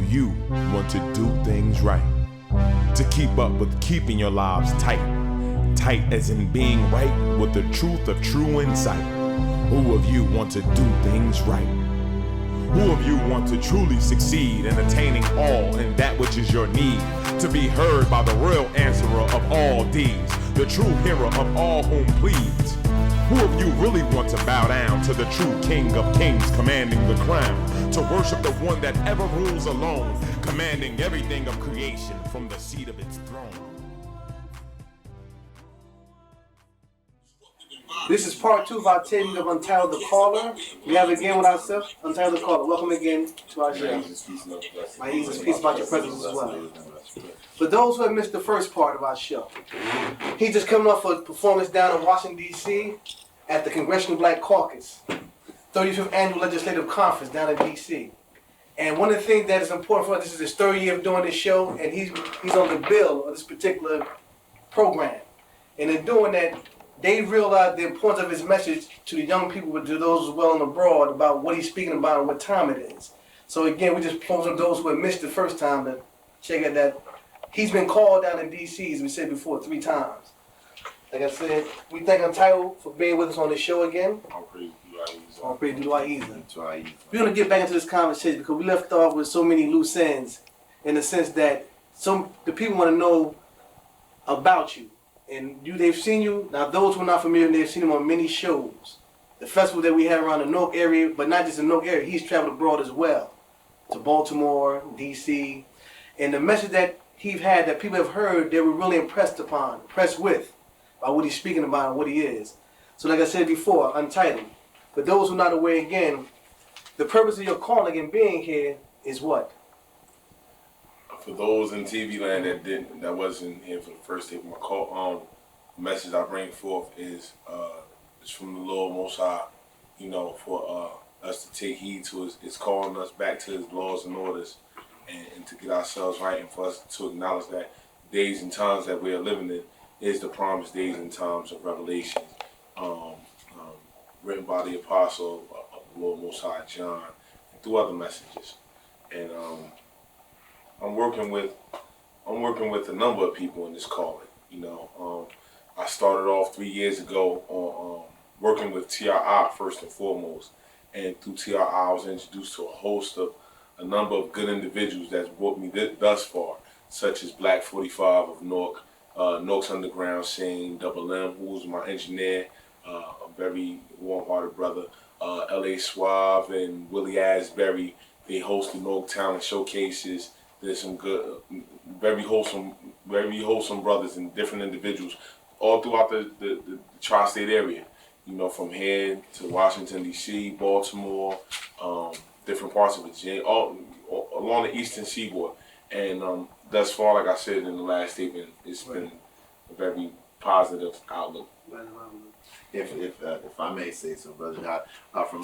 you want to do things right? To keep up with keeping your lives tight. Tight as in being right with the truth of true insight. Who of you want to do things right? Who of you want to truly succeed in attaining all in that which is your need? To be heard by the real answerer of all deeds, the true hero of all whom pleads. Who of you really want to bow down to the true King of Kings commanding the crown? To worship the one that ever rules alone, commanding everything of creation from the seat of its throne. This is part 2 of our taping of Untitled the Caller. We have again with ourselves, Untitled the Caller. Welcome again to our show. My easiest piece about your presence as well. For those who have missed the first part of our show, he just coming off a performance down in Washington, D.C. at the Congressional Black Caucus, 35th Annual Legislative Conference down in D.C. And one of the things that is important for us, this is his third year of doing this show, and he's on the bill of this particular program. And in doing that, they realized the importance of his message to the young people, but to those as well and abroad, about what he's speaking about and what time it is. So again, we just promote those who have missed the first time to check out that he's been called down in D.C., as we said before, 3 times. Like I said, we thank Untitled for being with us on the show again. All praise to Dwayne. We're going to get back into this conversation because we left off with so many loose ends in the sense that the people want to know about you. And they've seen you. Now, those who are not familiar, they've seen him on many shows. The festival that we have around the Newark area, but not just the Newark area, he's traveled abroad as well, to Baltimore, D.C. And the message that he's had that people have heard, they were really impressed with, by what he's speaking about and what he is. So like I said before, Untitled. For those who are not aware, again, the purpose of your calling and being here is what? For those in TV land that wasn't here for the first day of my call, the message I bring forth is from the Lord Most High, for us to take heed to it's calling us back to His laws and orders, and to get ourselves right, and for us to acknowledge that days and times that we are living in is the promised days and times of Revelation, written by the apostle of the Lord Most High, John, and through other messages, and I'm working with a number of people in this calling. I started off 3 years ago on working with TRI first and foremost, and through TRI I was introduced to a host of a number of good individuals that's brought me thus far, such as Black 45 of Newark, Newark's Underground Scene, Double M, who was my engineer, a very warm-hearted brother, L.A. Suave and Willie Asbury. They hosted Newark Talent Showcases. There's some good, very wholesome brothers and different individuals all throughout the tri-state area. From here to Washington, D.C., Baltimore, different parts of Virginia, all along the eastern seaboard. And thus far, like I said in the last statement, it's been a very positive outlook. If I may say so, brother, from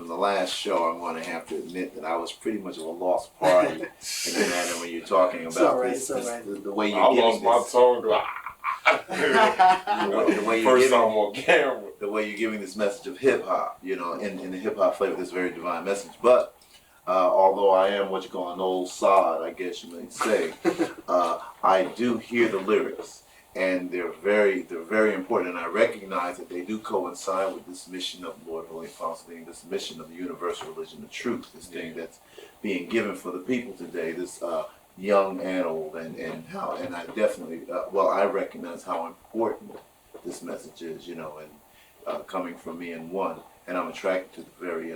the last show, I'm going to have to admit that I was pretty much of a lost party in the matter when you're talking about the way you're giving this. The way you're giving this message of hip hop, in the hip hop flavor, this very divine message. But although I am what you call an old sod, I guess you may say, I do hear the lyrics. And they're very important, and I recognize that they do coincide with this mission of Lord Holy Apostle, this mission of the universal religion of truth, this thing that's being given for the people today, this young and old, and I definitely, I recognize how important this message is, and coming from me and one, and I'm attracted to the very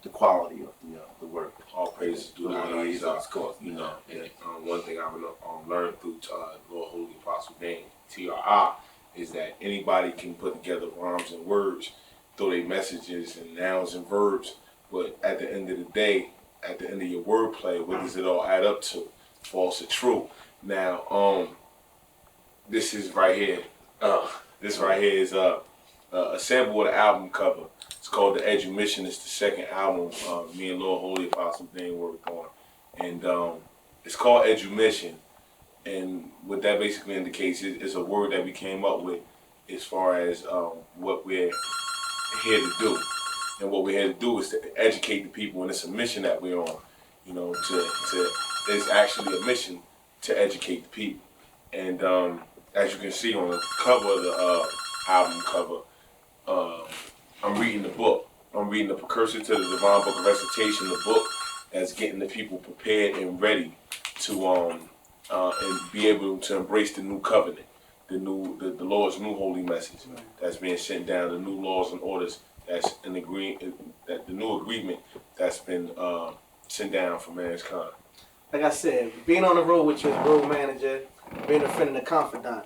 the quality of the work. All praise to God, of course. One thing I've learned through Lord Holy Apostle name, TRI, is that anybody can put together rhymes and words, throw their messages and nouns and verbs, but at the end of the day, at the end of your wordplay, what does it all add up to? False or true? Now, this is right here. This right here is a sample of the album cover. It's called The Edumission. It's the second album me and Lord Holy Apostle Dane worked on. And it's called Edumission. And what that basically indicates is a word that we came up with as far as what we're here to do. And what we're here to do is to educate the people, and it's a mission that we're on. You know, it's actually a mission to educate the people. And as you can see on the cover of the album cover, I'm reading the book. I'm reading the Precursor to the Divine Book of Recitation, the book that's getting the people prepared and ready to and be able to embrace the new covenant, the Lord's new holy message that's being sent down, the new laws and orders that's in that the new agreement that's been sent down for mankind. Like I said, being on the road with your road manager, being a friend and a confidant.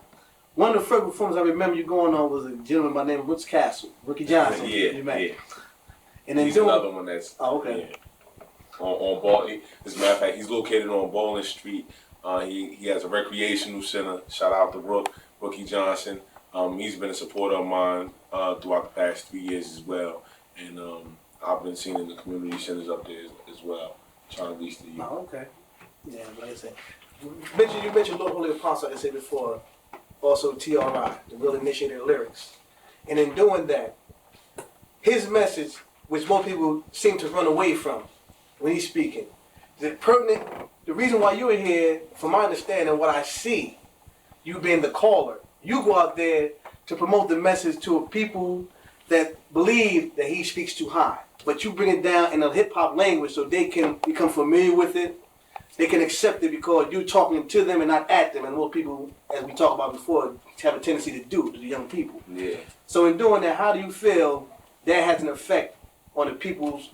One of the first performances I remember you going on was a gentleman by the name of Rooks Castle, Ricky Johnson. Yeah. And then he's another one that's okay. Yeah. On Ball. As a matter of fact, he's located on Baldwin Street. He has a recreational center. Shout out to Rookie Johnson. He's been a supporter of mine throughout the past 3 years as well. And I've been seeing in the community centers up there as well, trying to reach the youth. Oh, okay. Yeah, like I said. You mentioned Lord Holy Apostle, like I said before, also TRI, the Real Initiator of Lyrics. And in doing that, his message, which most people seem to run away from when he's speaking, is it pertinent? The reason why you're here, from my understanding, what I see, you being the caller, you go out there to promote the message to people that believe that he speaks too high. But you bring it down in a hip-hop language so they can become familiar with it. They can accept it because you're talking to them and not at them. And most people, as we talked about before, have a tendency to do to the young people. Yeah. So in doing that, how do you feel that has an effect on the people's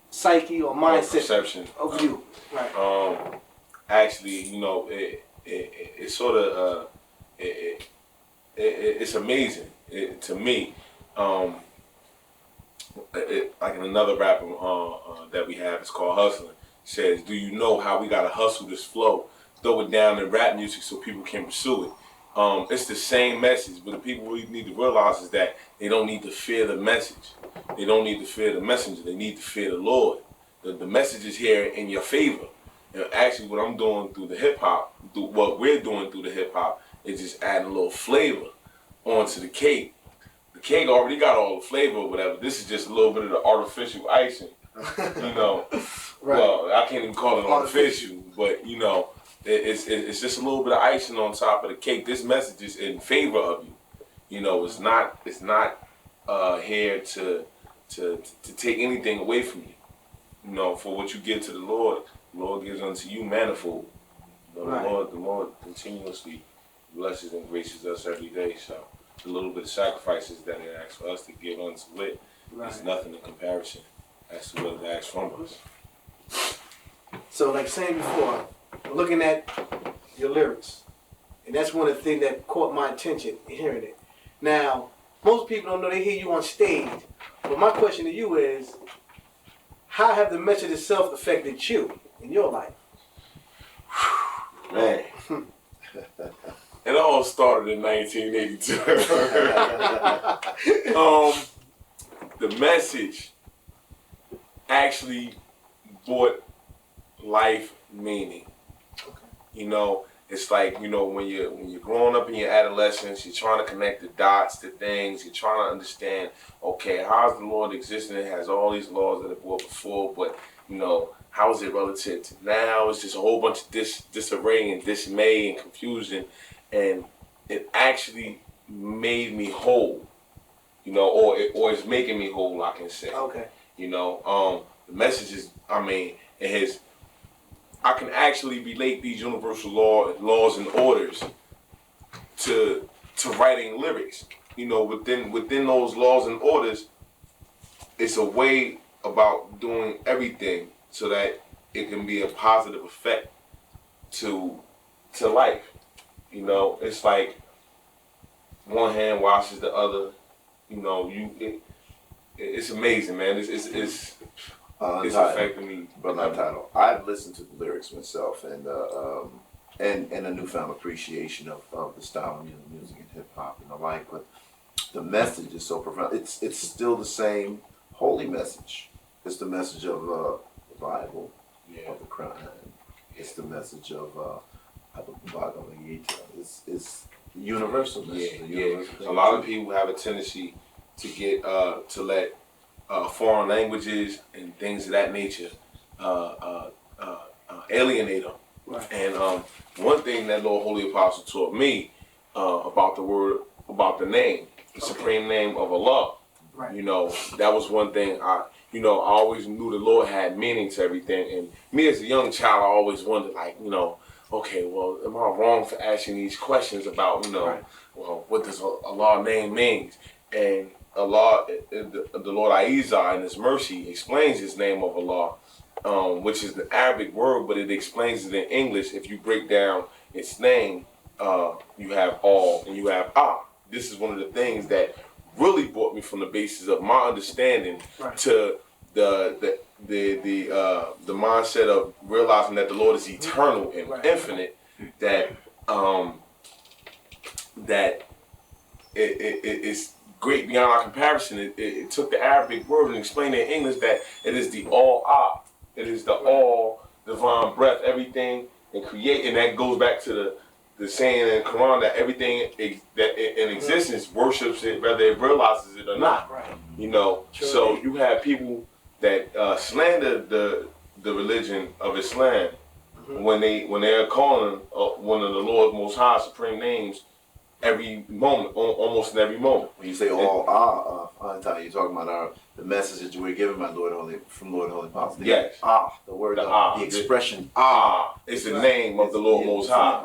psyche or mindset perception of you? Right. Actually, you know, it's sort of it's amazing to me. Like in another rapper that we have, it's called Hustling. Says, do you know how we gotta hustle this flow? Throw it down in rap music so people can pursue it. It's the same message, but the people really need to realize is that they don't need to fear the message. They don't need to fear the messenger. They need to fear the Lord. The message is here in your favor. And actually, what I'm doing through the hip hop, what we're doing through the hip hop, is just adding a little flavor onto the cake. The cake already got all the flavor or whatever. This is just a little bit of the artificial icing. You know, right. Well, I can't even call it artificial, but you know, it's just a little bit of icing on top of the cake. This message is in favor of you. You know, it's not here to take anything away from you. You know, for what you give to the Lord gives unto you manifold. You know, right. The Lord continuously blesses and graces us every day. So the little bit of sacrifices that He asks for us to give unto it is nothing in comparison as to what He asks from us. So, like saying before, looking at your lyrics, and that's one of the things that caught my attention in hearing it. Now, most people don't know, they hear you on stage, but my question to you is, how have the message itself affected you in your life? Man, it all started in 1982. The message actually brought life meaning. Okay. You know, it's like, you know, when you're growing up in your adolescence, you're trying to connect the dots to things, you're trying to understand, okay, how's the Lord existing? It has all these laws that it brought before, but you know, how is it relative to now? It's just a whole bunch of disarray and dismay and confusion, and it actually made me whole. You know, or it's making me whole, I can say. Okay. You know, the message is, I mean, I can actually relate these universal laws and orders to writing lyrics. You know, within those laws and orders, it's a way about doing everything so that it can be a positive effect to life. You know, it's like one hand washes the other. You know, it's amazing, man. It's affecting me. But Untitled, I've listened to the lyrics myself, and a newfound appreciation of the style of music and hip hop and the like. But the message is so profound. It's still the same holy message. It's the message of the Bible, of the Quran. It's the message of Bhagavad Gita. It's universal message. A lot of people have a tendency to get to let foreign languages and things of that nature alienate them. Right. And one thing that Lord Holy Apostle taught me about the name, the supreme name of Allah. Right. You know, that was one thing I always knew the Lord had meaning to everything. And me as a young child, I always wondered, like, okay, well, am I wrong for asking these questions about, well, what does Allah name means? And Allah, the Lord A.H.A.D in His mercy explains His name of Allah, which is the Arabic word, but it explains it in English. If you break down its name, you have all and you have This is one of the things that really brought me from the basis of my understanding to the mindset of realizing that the Lord is eternal and infinite. That it's great beyond our comparison. It took the Arabic word and explained it in English that it is the all it is the all divine breath, everything and create, and that goes back to the saying in the Quran that everything that in existence worships it, whether it realizes it or not. So you have people that slander the religion of Islam when they're calling one of the Lord's Most High supreme names every moment, almost in every moment. When you say all Untitled, you're talking about the message that you were given by Lord Holy Apostle. Yes. The word, the expression is the name of the Lord Most High.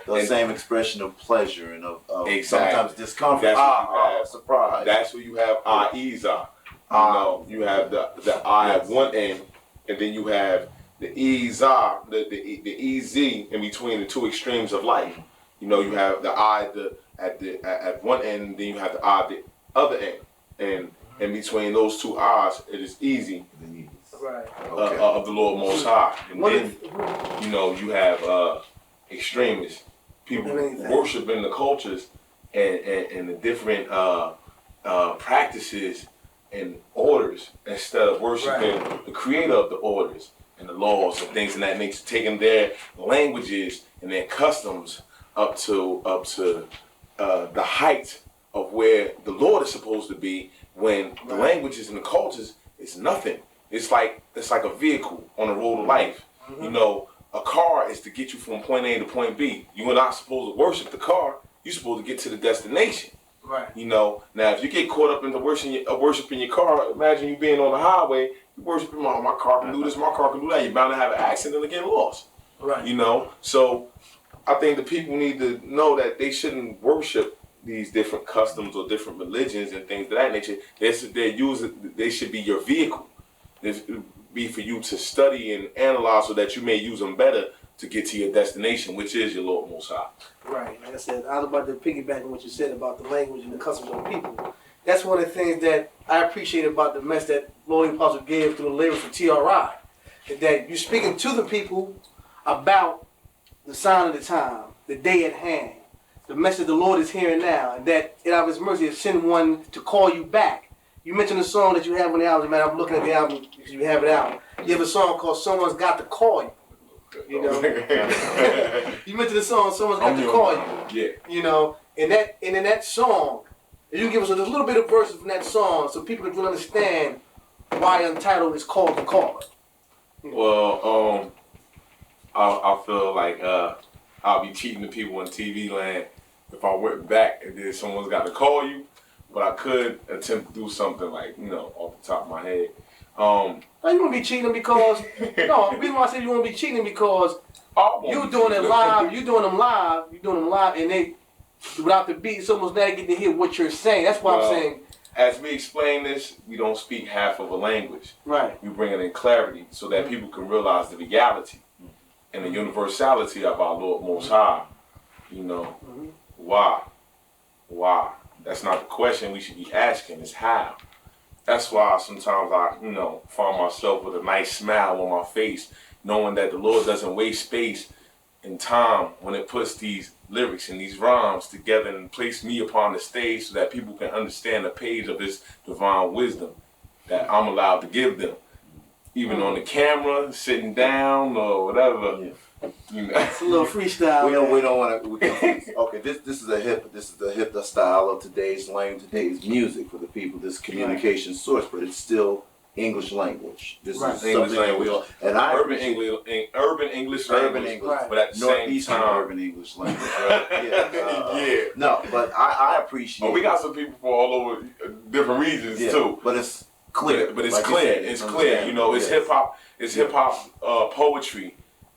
The same expression of pleasure and of exactly. sometimes discomfort. Surprise. That's where you have A.H.A.D. You have the I at one end, and then you have the the EZ in between the two extremes of life. You have the I at one end, then you have the I at the other end, and in between those two I's, it is easy of the Lord Most High. And then you have extremists, people worshiping the cultures and the different practices and orders instead of worshiping the creator of the orders and the laws and things in that nature, taking their languages and their customs up to the height of where the Lord is supposed to be, when the languages and the cultures is nothing. It's like a vehicle on the road of life. A car is to get you from point A to point B. You are not supposed to worship the car. You're supposed to get to the destination. Now if you get caught up in the worshiping your car, imagine you being on the highway, you worshiping my car can do this, my car can do that. You're bound to have an accident and get lost. So I think the people need to know that they shouldn't worship these different customs or different religions and things of that nature. They should be your vehicle. It be for you to study and analyze so that you may use them better to get to your destination, which is your Lord Most High. Right. Like I said, I was about to piggyback on what you said about the language and the customs of the people. That's one of the things that I appreciate about the message that Lord Apostle gave through the lyrics of TRI. That you're speaking to the people about the sign of the time, the day at hand, the message the Lord is hearing now, and that out of His mercy has sent one to call you back. You mentioned the song that you have on the album, man. I'm looking at the album because you have it out. You have a song called "Someone's Got to Call You." You mentioned the song "Someone's Got to Call You." Yeah. And in that song, you give us a little bit of verses from that song so people can understand why Untitled is called the caller. Well, I feel like I'll be cheating the people in TV land if I went back and then someone's got to call you. But I could attempt to do something like, off the top of my head. No, you want to be cheating because the reason why I say you want to be cheating because you doing it live, you doing them live, and they without the beat, it's almost not getting to hear what you're saying. That's why I'm saying. As we explain this, we don't speak half of a language. Right. We bring it in clarity so that people can realize the reality and the universality of our Lord Most High. Why? That's not the question we should be asking, it's how. That's why sometimes I, find myself with a nice smile on my face, knowing that the Lord doesn't waste space and time when it puts these lyrics and these rhymes together and place me upon the stage so that people can understand the page of His divine wisdom that I'm allowed to give them. Even on the camera, sitting down or whatever. Yeah. It's a little freestyle. We don't want to. Okay, this is the hip style of today's music for the people. This communication source, but it's still English language. This Right. is English something that we all, language. and I Urban appreciate- English, urban English Urban language, English, Right. but at the same Northeastern time, urban English language, right? Yeah. yeah. No, but I appreciate. Oh, we got some people from all over different regions too. But it's clear. But it's Like you clear. said, It's clear. You know, it's yes. hip hop. It's hip hop poetry.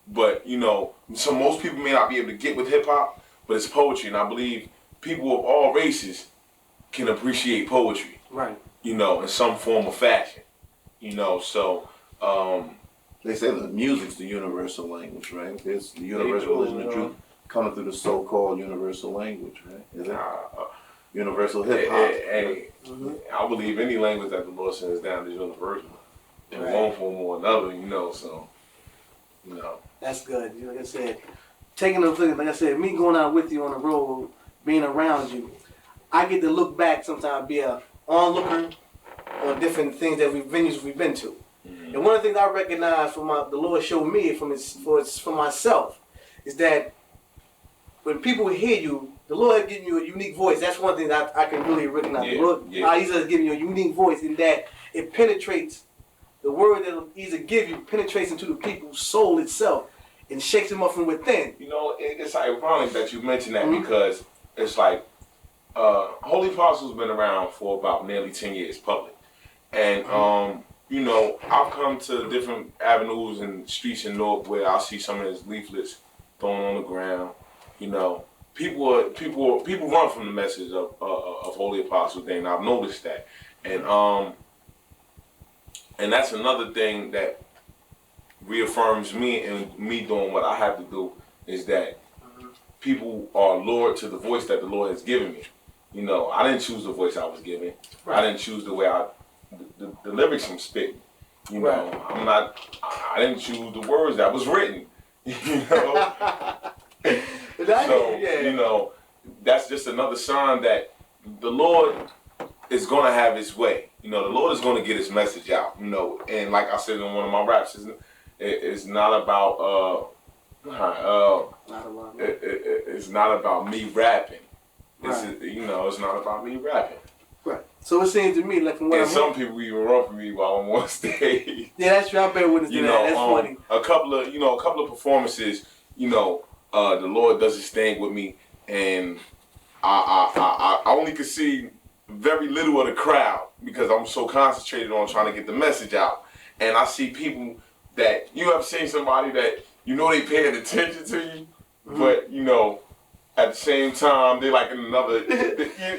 But you know, so most people may not be able to get with hip hop, but it's poetry, and I believe people of all races can appreciate poetry. Right. You know, in some form or fashion. You know, so. They say that music's the universal language, right? It's the universal religion of truth coming through the so-called universal language, right? Is it? Universal hip hop. Hey, I believe any language that the Lord sends down is universal. In Right. one form or another, you know, so, you know. That's good. You know, like I said, taking a look, like I said, me going out with you on the road, being around you, I get to look back sometimes, be a onlooker on different things that venues we've been to. And one of the things I recognize from the Lord showed me for myself is that when people hear you, the Lord has given you a unique voice. That's one thing that I can really recognize. Yeah, The Lord, yeah. He's giving you a unique voice in that it penetrates. The word that He's give you penetrates into the people's soul itself and shakes them up from within. You know, it's ironic that you mentioned that because it's like Holy Apostle's been around for about nearly 10 years public. And, you know, I've come to different avenues and streets in Newark where I see some of his leaflets thrown on the ground. You know, people run from the message of Holy Apostle Day, and I've noticed that. And that's another thing that reaffirms me and me doing what I have to do is that people are lured to the voice that the Lord has given me. You know, I didn't choose the voice I was given. Right. I didn't choose the way the lyrics I'm spitting. You know, Right. I didn't choose the words that was written. You know? So, you know, that's just another sign that the Lord is going to have his way. You know, the Lord is going to get his message out, you know. And like I said in one of my raps, it's not about, it's not about me rapping. Right. You know, it's not about me rapping. Right. So it seems to me like from what And some people even run for me while I'm on stage. Yeah, that's true. I bear witness to You that. know, That's funny. a couple of performances, you know, the Lord does his thing with me, and I only could see very little of the crowd because I'm so concentrated on trying to get the message out. And I see people that you have seen somebody that you know they paying attention to you, but you know, at the same time they like in another,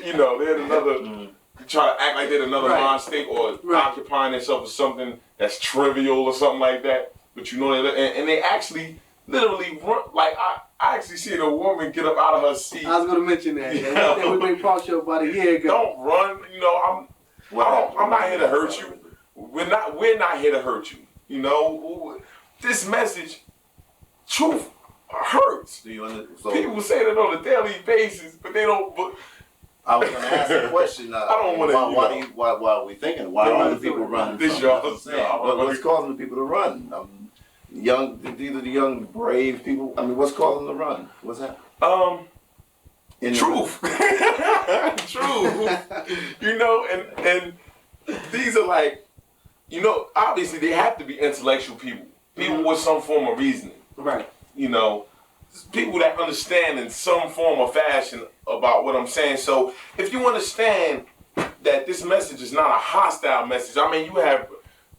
you know, they're in another. Try to act like they're in another mind state or occupying themselves with something that's trivial or something like that. But you know, and they actually literally run. Like I actually seen a woman get up out of her seat. I was going to mention that. Yeah. We made Park Show about a year ago. Don't run. You know, I'm not here to hurt you. We're not here to hurt you. You know, this message, truth hurts. People say that on a daily basis, but they don't. But I was going to ask a question. I don't want to. Why are we thinking? Why are the people running? This what's causing the people to run? Either the young brave people. I mean, what's causing them to run? What's that? Truth. Truth. You know, and these are like, you know, obviously they have to be intellectual people. People with some form of reasoning. Right. You know, people that understand in some form or fashion about what I'm saying. So if you understand that this message is not a hostile message, I mean, you have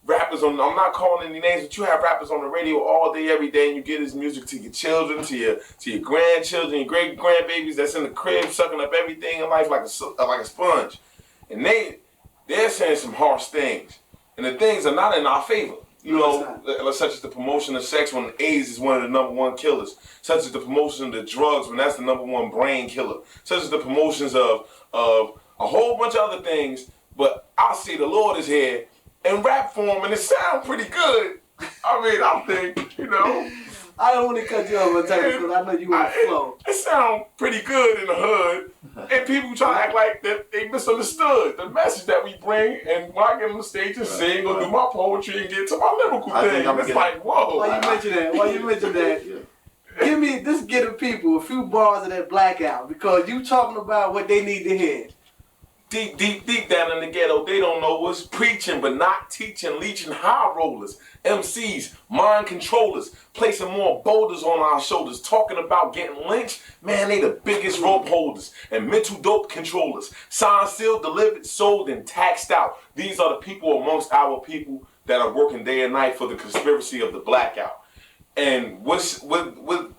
rappers on, I'm not calling any names, but you have rappers on the radio all day, every day, and you get his music to your children, to your grandchildren, your great grandbabies that's in the crib sucking up everything in life like a sponge. And they're saying some harsh things. And the things are not in our favor. You know, such as the promotion of sex when AIDS is one of the #1 killers. Such as the promotion of the drugs when that's the #1 brain killer. Such as the promotions of a whole bunch of other things. But I see the Lord is here in rap form and it sounds pretty good. I mean, I think, you know. I don't want to cut you off, because I know you want to flow. It sounds pretty good in the hood. And people try to act like that they misunderstood the message that we bring. And when I get on the stage and sing or do my poetry and get to my lyrical thing, it's like, whoa. Why you mention that? Give me, just give the people a few bars of that blackout, because you talking about what they need to hear. Deep down in the ghetto, they don't know what's preaching, but not teaching, leeching high rollers, MCs, mind controllers, placing more boulders on our shoulders, talking about getting lynched. Man, they the biggest rope holders and mental dope controllers. Signed, sealed, delivered, sold, and taxed out. These are the people amongst our people that are working day and night for the conspiracy of the blackout. And with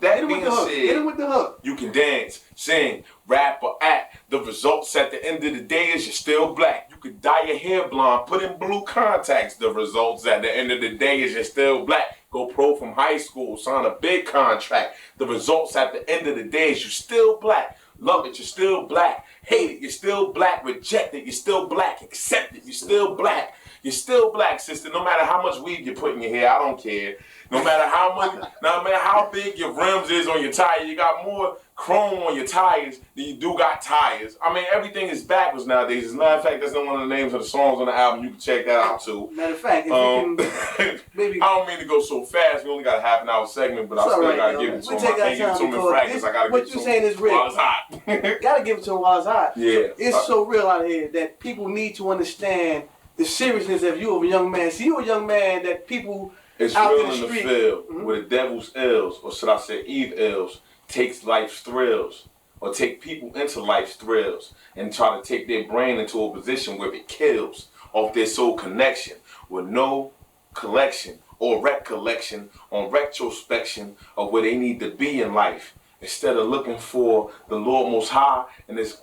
that being said, hit him with the hook. You can dance, sing, rap, or act. The results at the end of the day is you're still black. You could dye your hair blonde, put in blue contacts. The results at the end of the day is you're still black. Go pro from high school, sign a big contract. The results at the end of the day is you're still black. Love it, you're still black. Hate it, you're still black. Reject it, you're still black. Accept it, you're still black. You're still black, sister. No matter how much weed you put in your hair, I don't care. No matter how big your rims is on your tire, you got more chrome on your tires than you do got tires. I mean, everything is backwards nowadays. As a matter of fact, that's not one of the names of the songs on the album. You can check that out too. Matter of fact, if you can, maybe. I don't mean to go so fast. We only got a half an hour segment, but I still gotta give it to him. I can't give it to him in practice. I gotta give it to him. What you're saying is real. While it's hot. Gotta give it to him while it's hot. Yeah. It's so real out here that people need to understand the seriousness of you, of a young man. See, you're a young man that people it's out real in the in the street, field where the devil's ills, or should I say Eve ills, takes life's thrills, or take people into life's thrills and try to take their brain into a position where it kills off their soul connection with no collection or recollection on retrospection of where they need to be in life. Instead of looking for the Lord Most High and His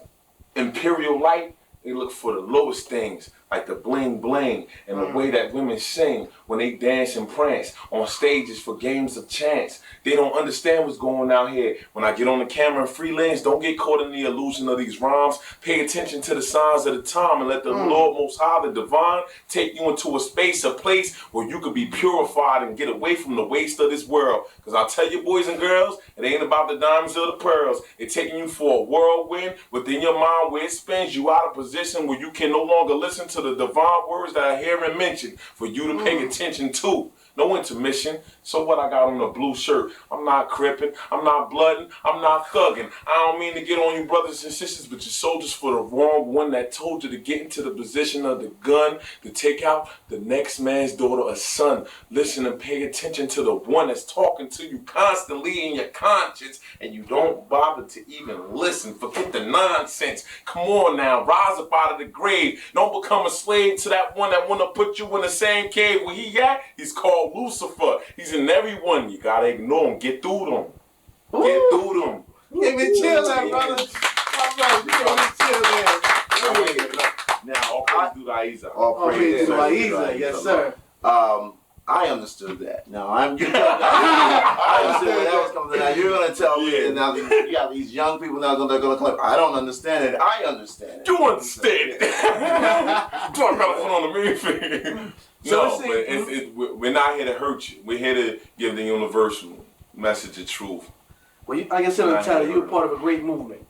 imperial light, they look for the lowest things, like the bling bling and the way that women sing when they dance and prance on stages for games of chance. They don't understand what's going on here. When I get on the camera and freelance, don't get caught in the illusion of these rhymes. Pay attention to the signs of the time and let the Lord Most High, the divine, take you into a space, a place where you could be purified and get away from the waste of this world. Because I tell you, boys and girls, it ain't about the diamonds or the pearls. It's taking you for a whirlwind within your mind where it spins you out of position where you can no longer listen to the divine words that I hear and mention for you to pay attention to. No intermission. So what I got on a blue shirt? I'm not crippin', I'm not bloodin', I'm not thuggin'. I don't mean to get on you brothers and sisters, but you're soldiers for the wrong one that told you to get into the position of the gun to take out the next man's daughter or son. Listen and pay attention to the one that's talking to you constantly in your conscience and you don't bother to even listen. Forget the nonsense. Come on now, rise up out of the grave. Don't become a slave to that one that wanna put you in the same cave where he at. He's called Lucifer. He's in everyone. You gotta ignore him. Get through them. Get through them. Give me chill there, brother. All right, you give me chill there. Now, All praise to the Aiza. all praise to Aiza, yes, sir. I understood that. Now I understood where that was coming from. Now you're gonna tell me, and now you got these young people now they're gonna claim, I don't understand it. I understand it. You understand it. Talk about put on the main thing. No, but we're not here to hurt you. We're here to give the universal message of truth. Well, like I said, Untitled, you're part of a great movement.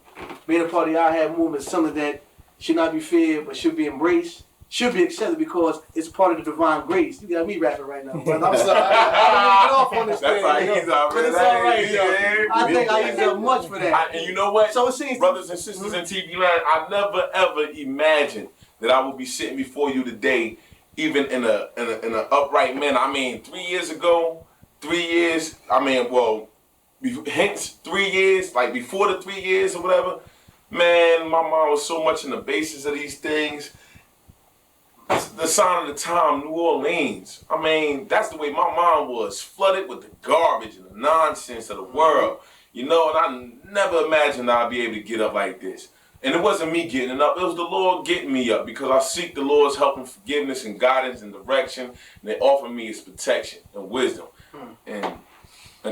Being a part of the I.H.A.D movement is something that should not be feared, but should be embraced, should be accepted because it's part of the divine grace. You got me rapping right now, but I'm sorry. I don't get off on this thing. That's how But it's all right, yo. I think I use up much for that. And you know what? So it seems, brothers and sisters in TV land, I never ever imagined that I would be sitting before you today, even in an upright manner. I mean, 3 years ago, 3 years. I mean, well, hence 3 years, like before the 3 years or whatever. Man, my mind was so much in the basis of these things. The sign of the time, New Orleans. I mean, that's the way my mind was, flooded with the garbage and the nonsense of the world. You know, and I never imagined I'd be able to get up like this. And it wasn't me getting up, it was the Lord getting me up because I seek the Lord's help and forgiveness and guidance and direction. And they offer me His protection and wisdom and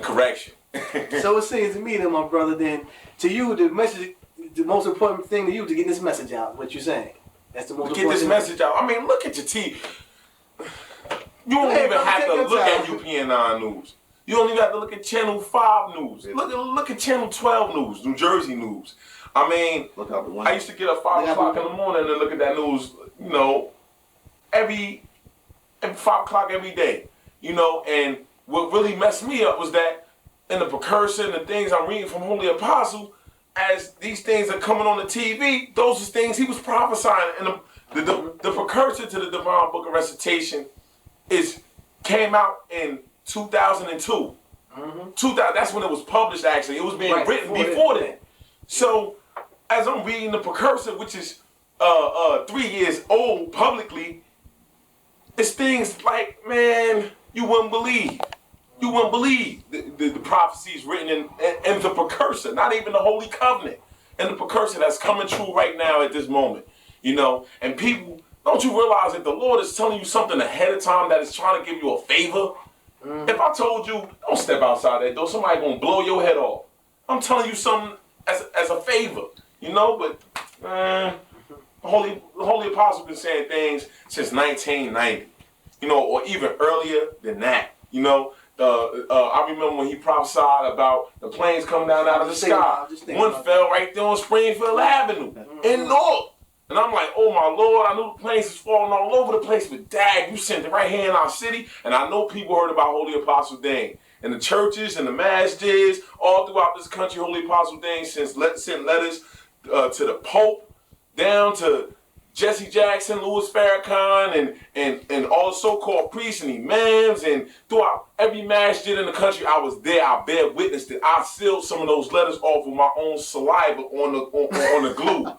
correction. So it seems to me then, my brother, then, to you, the message, the most important thing to you to get this message out, what you're saying. That's the most important Get this thing. message out. I mean, look at your TV. You don't even have to look at UPN9 News. You don't even have to look at Channel 5 News. Look at Channel 12 News, New Jersey News. I mean, I used to get up 5 o'clock in the morning and look at that news, you know, every 5 o'clock every day, you know, and what really messed me up was that in the precursor and the things I'm reading from Holy Apostle, as these things are coming on the TV, those are things he was prophesying. And the precursor to the Divine Book of Recitation came out in 2002. 2000, that's when it was published, actually. It was being written before then. So, as I'm reading the precursor, which is 3 years old publicly, it's things like, man, you wouldn't believe. You wouldn't believe the prophecies written in the precursor, not even the Holy Covenant, and the precursor that's coming true right now at this moment. You know, and people, don't you realize that the Lord is telling you something ahead of time that is trying to give you a favor? If I told you, don't step outside that door, somebody gonna blow your head off. I'm telling you something as a favor, you know, but the Holy Apostle been saying things since 1990, you know, or even earlier than that, you know. I remember when he prophesied about the planes coming down out of the sky. One fell right there on Springfield Avenue in North. And I'm like, oh my Lord, I knew the planes was falling all over the place, but dad, you sent it right here in our city. And I know people heard about Holy Apostle Dane. And the churches and the masjids all throughout this country, Holy Apostle Dane sent letters to the Pope, down to Jesse Jackson, Louis Farrakhan, and all the so-called priests and imams, and throughout every masjid in the country. I was there. I bear witness that I sealed some of those letters off with my own saliva on the glue.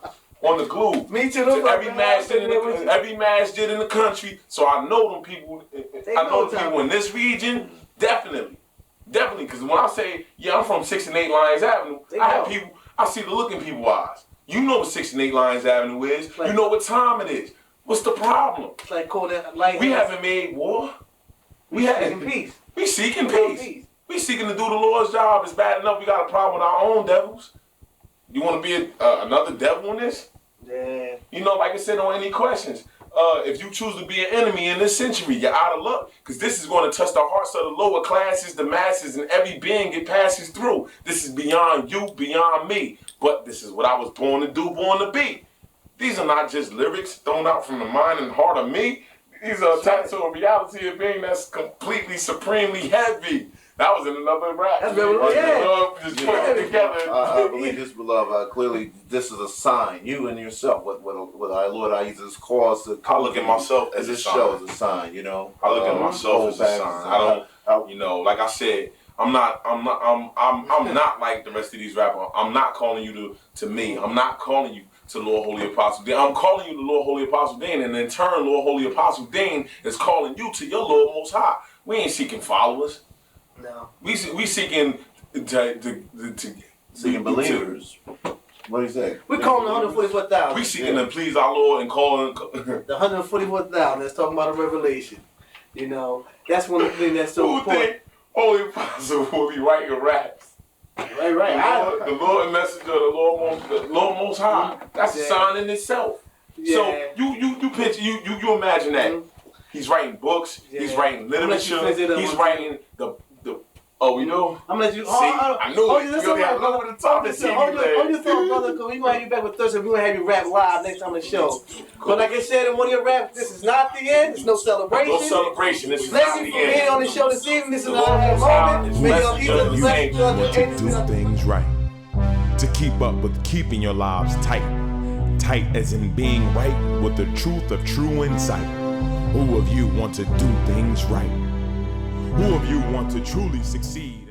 On the glue. Me too. To every masjid in the country. So I know them people. I know the people in this region. Definitely. Because when I say, yeah, I'm from 6 and 8 Lyons Avenue, I see the look in people's eyes. You know what 6 and 8 Lyons Avenue is. You know what time it is. What's the problem? It's like call that light. We haven't made war. We seeking peace. We seeking peace. We seeking to do the Lord's job. It's bad enough we got a problem with our own devils. You want to be another devil in this? Yeah. You know, like I said, on any questions, if you choose to be an enemy in this century, you're out of luck. Because this is going to touch the hearts of the lower classes, the masses, and every being it passes through. This is beyond you, beyond me. But this is what I was born to do, born to be. These are not just lyrics thrown out from the mind and heart of me. These are attached to a reality of being that's completely, supremely heavy. That was in another rap. That's just put it together. I believe this, beloved. Clearly, this is a sign. You and yourself, what our Lord our Jesus calls to. I look at myself as this show is a sign. You know, I look at myself as a sign. I don't, you know, like I said, I'm not like the rest of these rappers. I'm not calling you to me. I'm not calling you to Lord Holy Apostle Dane. I'm calling you to Lord Holy Apostle Dane, and in turn, Lord Holy Apostle Dane is calling you to your Lord Most High. We ain't seeking followers. No. We seeking seeking believers. What do you say? We're calling the 144,000. We seeking to please our Lord and calling the 144,000. That's talking about a revelation. You know, that's one thing that's so important. Think Holy Apostle will be writing raps? Right. The Lord messenger, the Lord Most High. That's a sign in itself. Yeah. So you picture you imagine that. He's writing books. Yeah. He's writing literature. He's writing the. Oh, we know. I'm gonna let you. See, I knew it. You really have a little bit of time to see hold your thought, brother. Cause we might have you back with Thursday. We're gonna have you rap live next time on the show. But like I said in one of your raps, this is not the end. It's no celebration. No celebration. This is not not the the end. end. On the show this evening, this is our moment. You want to do things right, to keep up with keeping your lives tight as in being right with the truth of true insight. Who of you want to do things right? Who of you want to truly succeed?